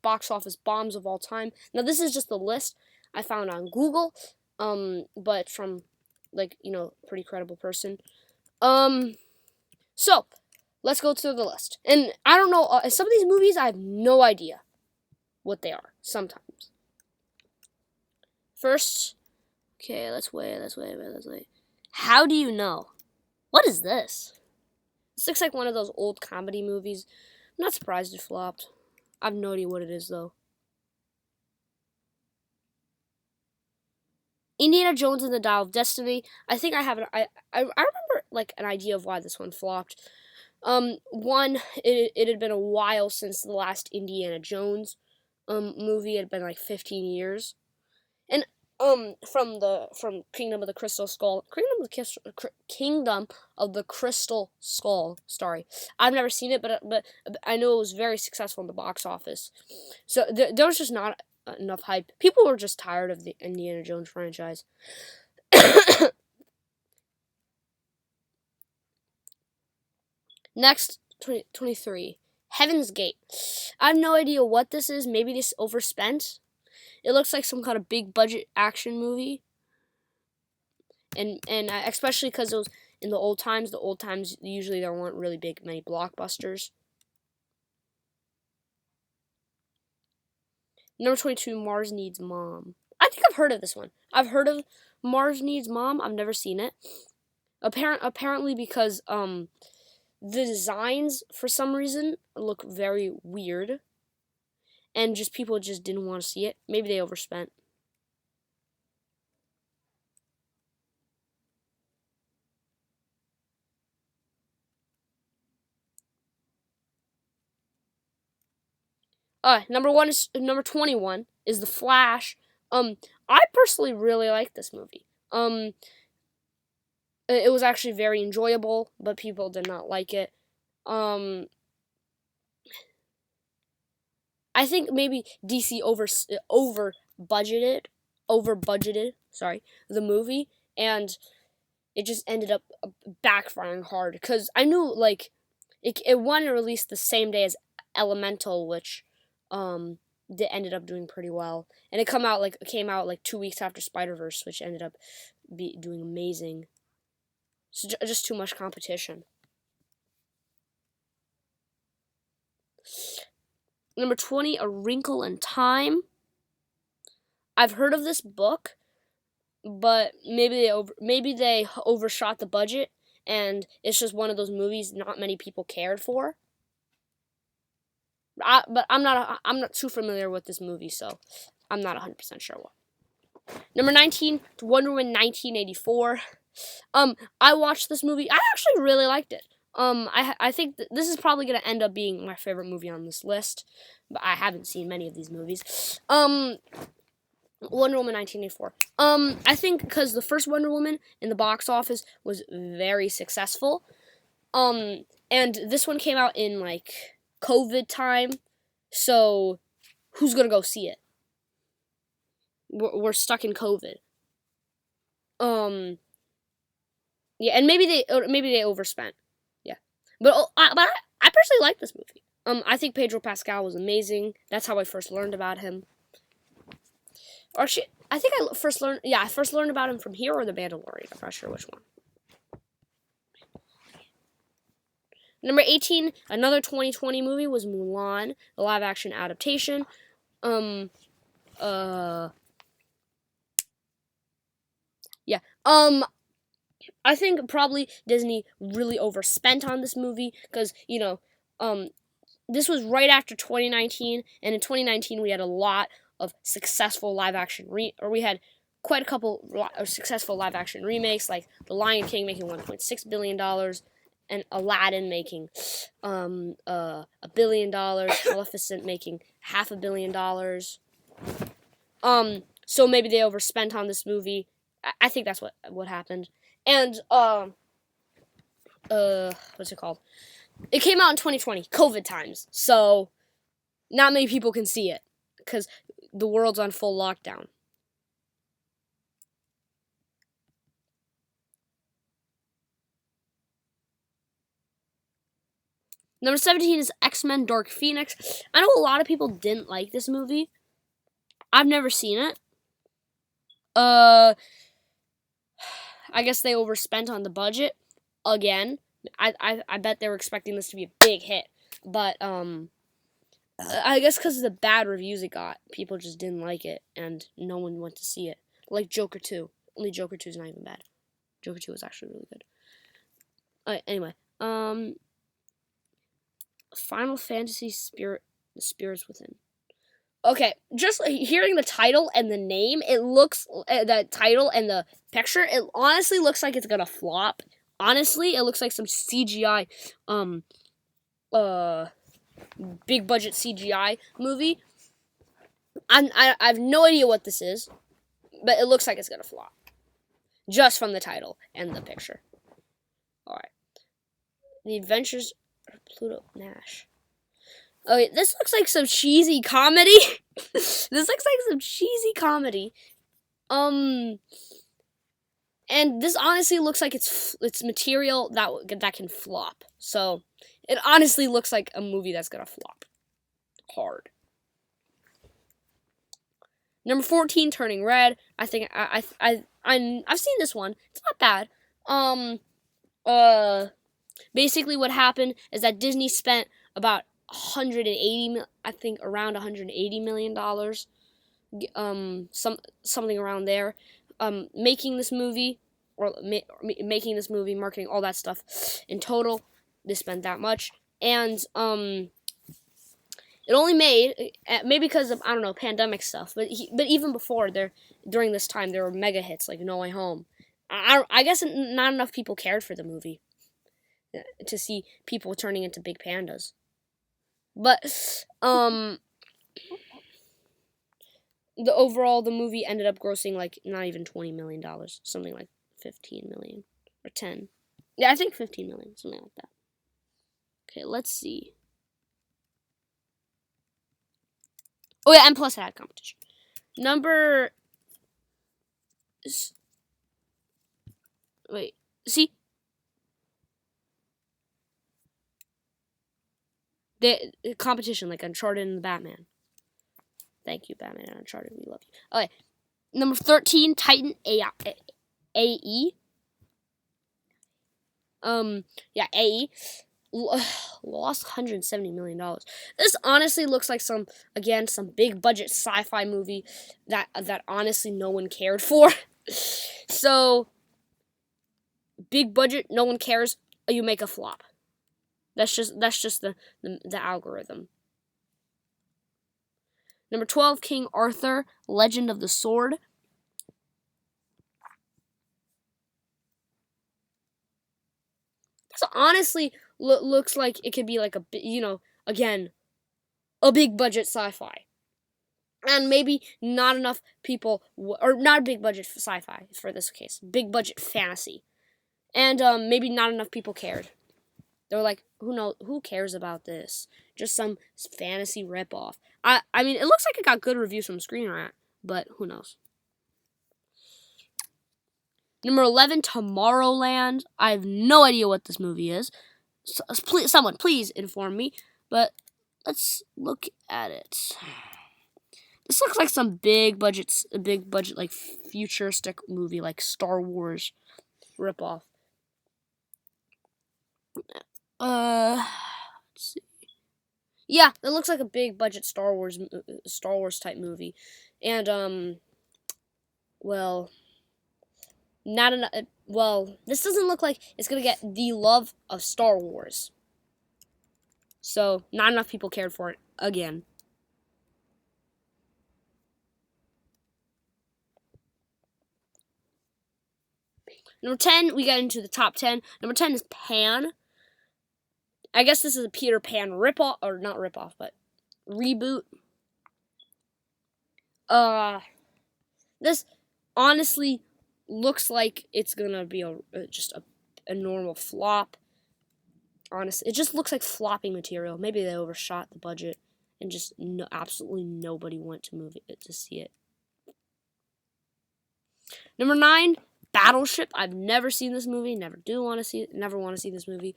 box office bombs of all time. Now, this is just the list I found on Google, but from, like, pretty credible person. So, let's go to the list. And I don't know, some of these movies, I have no idea what they are, sometimes. First, okay, let's wait. How do you know? What is this? This looks like one of those old comedy movies. I'm not surprised it flopped. I have no idea what it is, though. Indiana Jones and the Dial of Destiny. I think I have I remember, like, an idea of why this one flopped. One, it had been a while since the last Indiana Jones movie. It had been like 15 years. And from Kingdom of the Crystal Skull, Kingdom of the Crystal Skull. Sorry, I've never seen it, but I know it was very successful in the box office. So there was just not enough hype. People were just tired of the Indiana Jones franchise. Next, 23. Heaven's Gate. I have no idea what this is. Maybe this overspent. It looks like some kind of big budget action movie. And especially because it was in the old times. Usually there weren't really many blockbusters. Number 22, Mars Needs Mom. I think I've heard of this one. I've heard of Mars Needs Mom. I've never seen it. Apparently because the designs, for some reason, look very weird. And people just didn't want to see it. Maybe they overspent. Number 21 is The Flash. I personally really like this movie. It was actually very enjoyable, but people did not like it. I think maybe DC over budgeted. Sorry, the movie, and it just ended up backfiring hard because I knew, like, it wanted to release the same day as Elemental, which ended up doing pretty well, and it came out like 2 weeks after Spider-Verse, which ended up doing amazing. So just too much competition. Number 20, A Wrinkle in Time. I've heard of this book, but maybe they overshot the budget, and it's just one of those movies not many people cared for. But I'm not too familiar with this movie, so I'm not 100% sure what. Number 19, Wonder Woman 1984. I watched this movie. I actually really liked it. I think this is probably gonna end up being my favorite movie on this list, but I haven't seen many of these movies. Wonder Woman 1984. I think because the first Wonder Woman in the box office was very successful. And this one came out in, like, COVID time, so who's gonna go see it? We're stuck in COVID. Yeah, and maybe they overspent. Yeah, but I personally like this movie. I think Pedro Pascal was amazing. That's how I first learned about him. Or I think I first learned about him from here or The Mandalorian. I'm not sure which one. Number 18, another 2020 movie was Mulan, a live-action adaptation. Yeah. I think probably Disney really overspent on this movie because, this was right after 2019, and in 2019 we had a lot of successful live-action we had quite a couple of successful live-action remakes, like The Lion King making $1.6 billion, and Aladdin making $1 billion, Maleficent making $500 million. So maybe they overspent on this movie. I think that's what happened. And what's it called? It came out in 2020, COVID times, so not many people can see it because the world's on full lockdown. Number 17 is X-Men Dark Phoenix. I know a lot of people didn't like this movie. I've never seen it. I guess they overspent on the budget again. I bet they were expecting this to be a big hit, but I guess because of the bad reviews it got, people just didn't like it, and no one went to see it. Like Joker 2. Only Joker 2 is not even bad. Joker 2 was actually really good. Anyway, Final Fantasy Spirit, The Spirits Within. Okay, just hearing the title and the name, it looks, the title and the picture, it honestly looks like it's gonna flop. Honestly, it looks like some CGI, big budget CGI movie. I have no idea what this is, but it looks like it's gonna flop. Just from the title and the picture. Alright. The Adventures of Pluto Nash. Okay, this looks like some cheesy comedy. This looks like some cheesy comedy. And this honestly looks like it's material that can flop. So, it honestly looks like a movie that's gonna flop hard. Number 14, Turning Red. I think I've seen this one. It's not bad. Basically what happened is that Disney spent about around $180 million, something around there, making this movie, marketing, all that stuff. In total, they spent that much, and it only made, maybe because of, I don't know, pandemic stuff, but even before, during this time, there were mega hits like No Way Home. I guess not enough people cared for the movie to see people turning into big pandas. But, the movie ended up grossing, like, not even $20 million. Something like $15 million. Or 10. Yeah, I think $15 million. Something like that. Okay, let's see. Oh, yeah, and plus it had competition. Wait, see? The competition, like Uncharted and the Batman. Thank you, Batman and Uncharted. We love you. Okay. Number 13, Titan AE. AE. Lost $170 million. This honestly looks like some big budget sci-fi movie that honestly no one cared for. So, big budget, no one cares, you make a flop. That's just the algorithm. Number 12, King Arthur, Legend of the Sword. This honestly looks like it could be like a big budget sci-fi. And maybe not enough people, or not a big budget sci-fi for this case, big budget fantasy. And maybe not enough people cared. They're like, who cares about this? Just some fantasy ripoff. I mean, it looks like it got good reviews from Screen Rant, but who knows? Number 11, Tomorrowland. I have no idea what this movie is. So, someone, please inform me. But let's look at it. This looks like some big budget, like futuristic movie, like Star Wars ripoff. Let's see. Yeah, it looks like a big budget Star Wars type movie, and well, not enough. Well, this doesn't look like it's gonna get the love of Star Wars. So not enough people cared for it again. Number 10, we got into the top 10. Number 10 is Pan. I guess this is a Peter Pan ripoff, or not ripoff, but reboot. This honestly looks like it's gonna be just a normal flop. Honestly, it just looks like flopping material. Maybe they overshot the budget, and just absolutely nobody went to see it. Number 9, Battleship. I've never seen this movie. Never want to see this movie.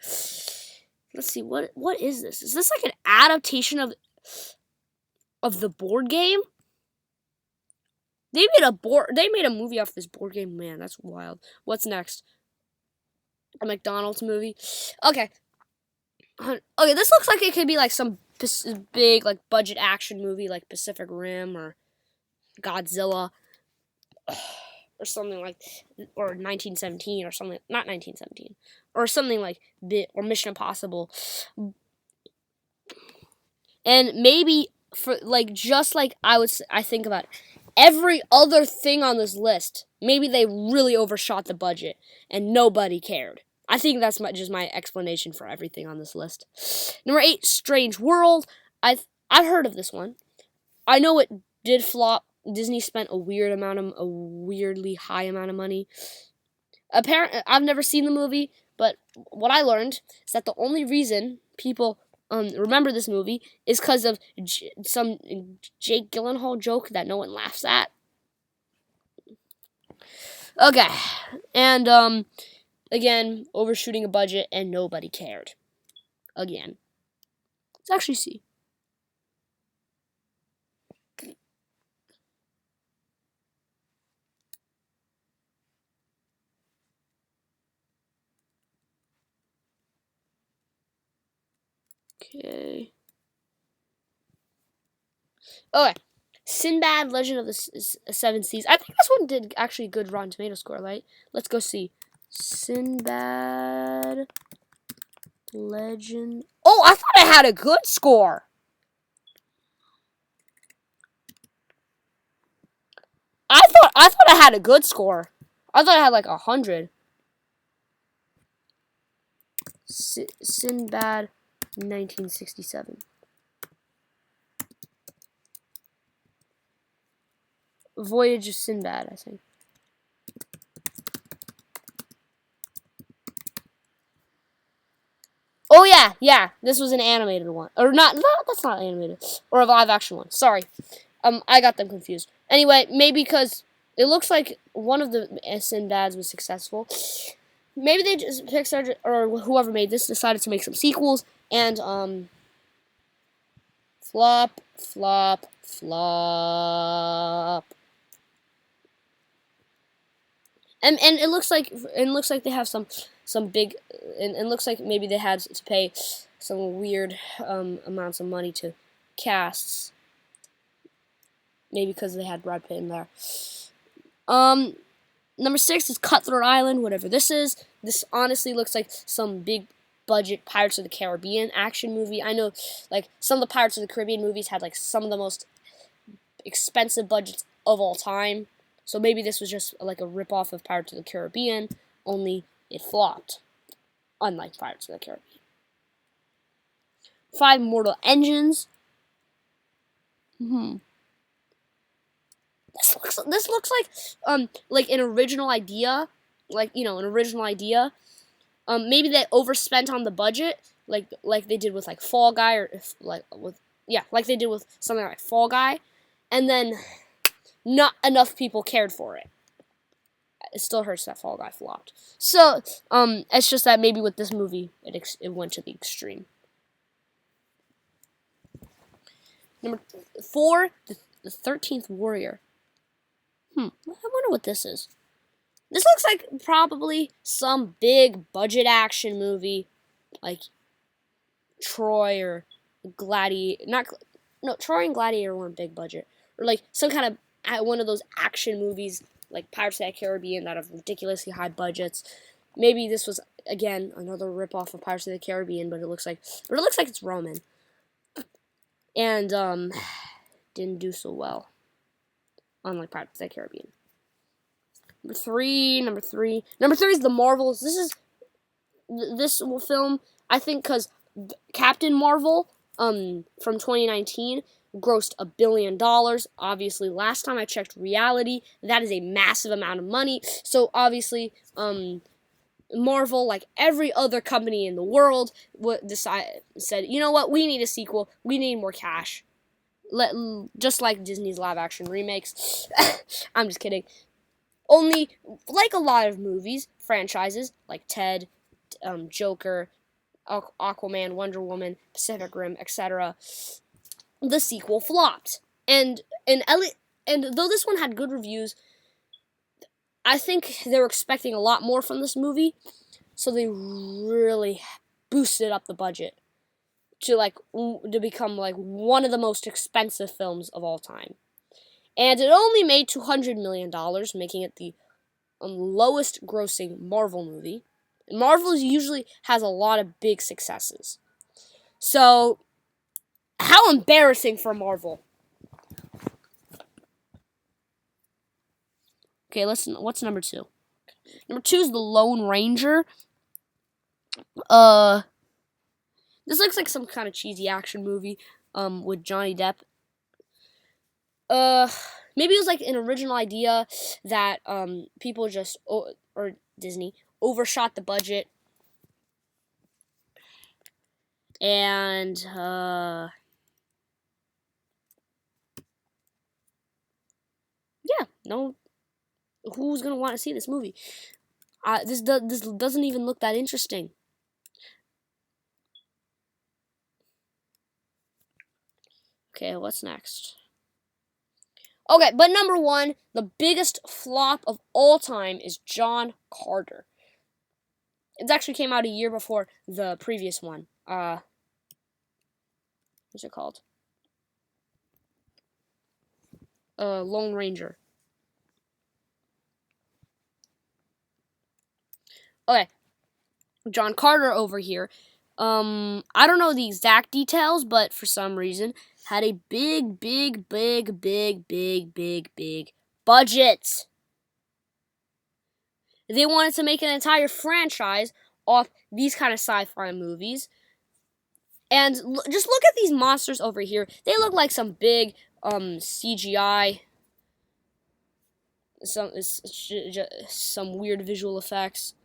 Let's see, what is this? Is this like an adaptation of the board game? They made a movie off this board game. Man, that's wild. What's next? A McDonald's movie. Okay. Okay, this looks like it could be like some big like budget action movie like Pacific Rim or Godzilla or something like, or 1917 or something, not 1917, or something like or Mission Impossible. And maybe for like, just like I think about every other thing on this list, maybe they really overshot the budget and nobody cared. I think that's just my explanation for everything on this list. Number 8, Strange World. I've heard of this one. I know it did flop. Disney spent a weirdly high amount of money. Apparently, I've never seen the movie, but what I learned is that the only reason people remember this movie is because of some Jake Gyllenhaal joke that no one laughs at. Okay, and again, overshooting a budget and nobody cared. Again, let's actually see. Okay. Okay. Sinbad, Legend of the Seven Seas. I think this one did actually a good Rotten Tomato score, right? Let's go see. Sinbad, Legend. Oh, I thought I had a good score. I thought I had a good score. I thought I had like 100. Sinbad, 1967. Voyage of Sinbad, I think. Oh yeah. This was an animated one, or not? No, that's not animated, or a live action one. Sorry, I got them confused. Anyway, maybe because it looks like one of the Sinbads was successful. Maybe they just Pixar or whoever made this decided to make some sequels and flop. And it looks like they have some big, and it looks like maybe they had to pay some weird amounts of money to casts. Maybe because they had Brad Pitt in there. Number 6 is Cutthroat Island, whatever this is. This honestly looks like some big budget Pirates of the Caribbean action movie. I know, like, some of the Pirates of the Caribbean movies had like some of the most expensive budgets of all time. So maybe this was just like a ripoff of Pirates of the Caribbean, only it flopped. Unlike Pirates of the Caribbean. 5, Mortal Engines. This looks like an original idea, an original idea. Maybe they overspent on the budget, like they did with like Fall Guy, or like they did with something like Fall Guy, and then not enough people cared for it. It still hurts that Fall Guy flopped. So it's just that maybe with this movie it went to the extreme. Number 4, the 13th Warrior. I wonder what this is. This looks like probably some big budget action movie, like Troy or Gladiator. Troy and Gladiator weren't big budget, or like some kind of one of those action movies like Pirates of the Caribbean that have ridiculously high budgets. Maybe this was again another ripoff of Pirates of the Caribbean, but it looks like it's Roman, and didn't do so well. Unlike Pirates of the Caribbean. Number three is The Marvels. This film, I think, because Captain Marvel, from 2019, grossed $1 billion. Obviously, last time I checked Reality, that is a massive amount of money. So obviously, Marvel, like every other company in the world, said, you know what, we need a sequel. We need more cash. Just like Disney's live action remakes. I'm just kidding. Only, like a lot of movies, franchises, like Ted, Joker, Aquaman, Wonder Woman, Pacific Rim, etc., the sequel flopped. And though this one had good reviews, I think they were expecting a lot more from this movie, so they really boosted up the budget to become like one of the most expensive films of all time. And it only made $200 million, making it the lowest grossing Marvel movie. And Marvel usually has a lot of big successes. So, how embarrassing for Marvel. Okay, listen, what's number 2? Number 2 is The Lone Ranger. This looks like some kind of cheesy action movie, with Johnny Depp. Maybe it was like an original idea that, people just, or Disney, overshot the budget. And, yeah, no, who's gonna want to see this movie? This doesn't even look that interesting. Okay, what's next? Okay, but number 1, the biggest flop of all time is John Carter. It actually came out a year before the previous one. What's it called? Lone Ranger. Okay, John Carter over here. I don't know the exact details, but for some reason had a big budget. They wanted to make an entire franchise off these kind of sci-fi movies. And just look at these monsters over here. They look like some big CGI, some weird visual effects.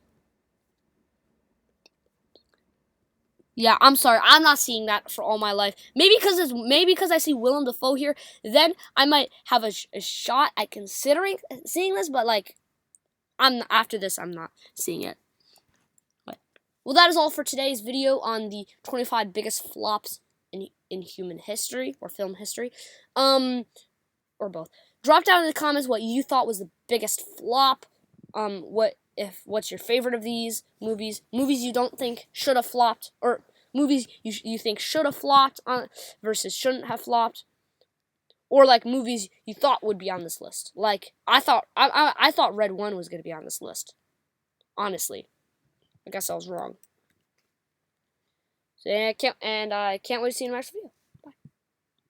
Yeah, I'm sorry. I'm not seeing that for all my life. Maybe because I see Willem Dafoe here, then I might have a shot at considering seeing this. But like, after this, I'm not seeing it. But, well, that is all for today's video on the 25 biggest flops in human history or film history, or both. Drop down in the comments what you thought was the biggest flop. What's your favorite of these movies? Movies you don't think should have flopped, or movies you think should have flopped versus shouldn't have flopped, or like movies you thought would be on this list. Like I thought Red One was gonna be on this list. Honestly, I guess I was wrong. So I can't wait to see you in the next video.